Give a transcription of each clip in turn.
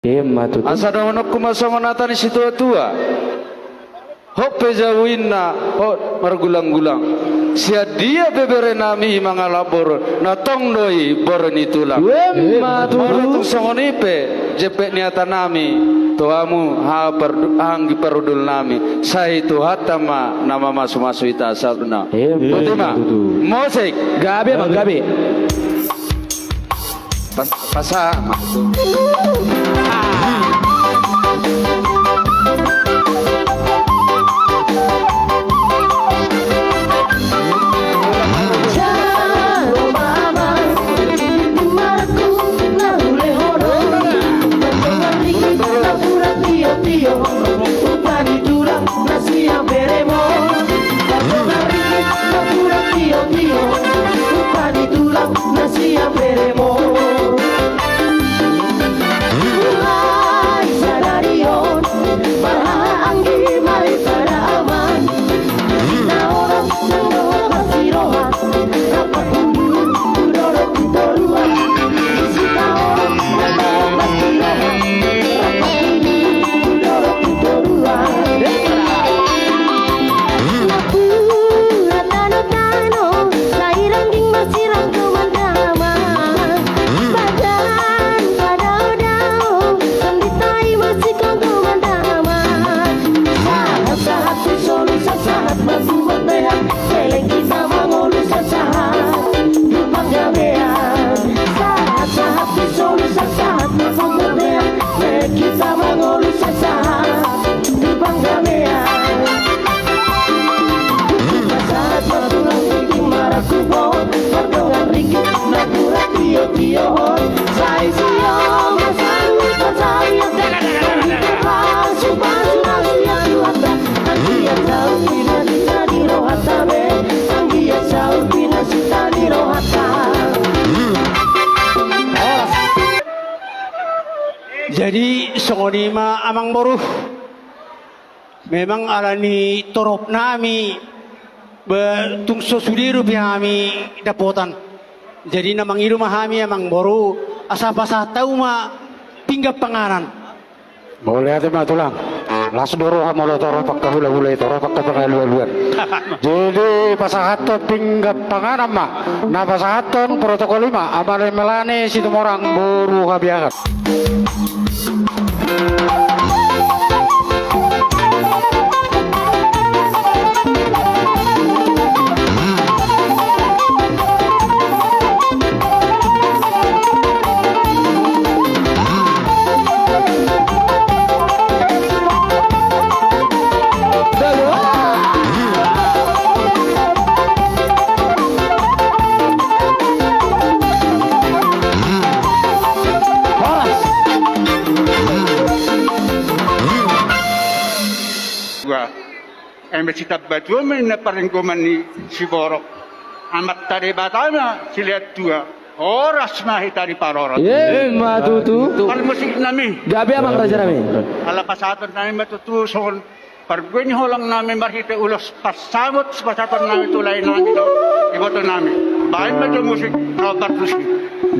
matutu. Asa dawanok kumasamanatan si tua-tua. Hope jawinna, hok margulang-gulang. Sia dia bebere nami mga labor na tongdoi boron itulang. Matutu songonipe jepet niata nami. Tuamu hanggi perudul nami. Sai tu hatama nama masu-masu ita sabna. Betima. Musik. Gabe bang gabe. Pasa. Jadi songonima amang boruh memang alani torop nami betungso sudiru kami dapotan. Jadi namang iru mahami amang boru asa pasah tahu ma pinggap panganan. Boleh ate mah tulang. Las doro hamolo toro pakka hula-hula toro pakka pangaluan. Jadi pasahaton pinggap panganan mah. Na pasahaton protokol 5 amale melane situ orang boru habiakat. Embesitat batu na paringkuman ni si Borok. Amat tadi batana silihat dua. Oras mahita di parorot. Matutu. Par musik nami. Gabe amang raja nami. Ala pasatan nami matutuson. Par gwenyo holang nami marhite ulos pasamot sa pasatan nami tulay nami do. Iboto nami. Bahin mo musik no partusi.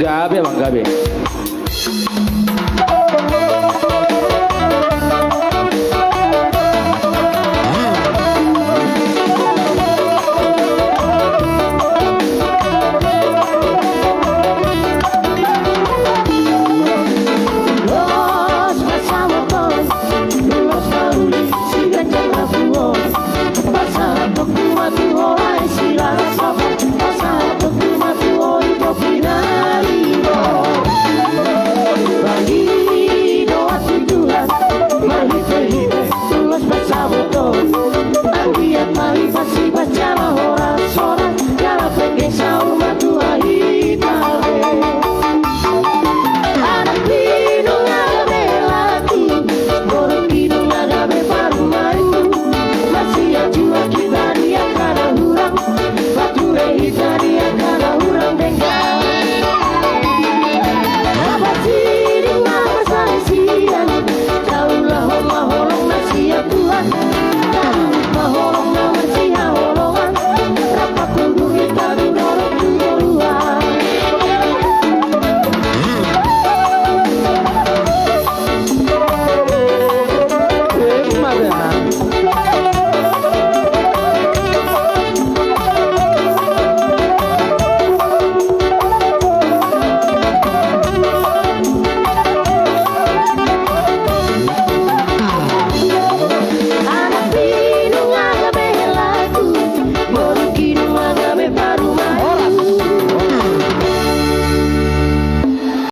Gabe amang gabe.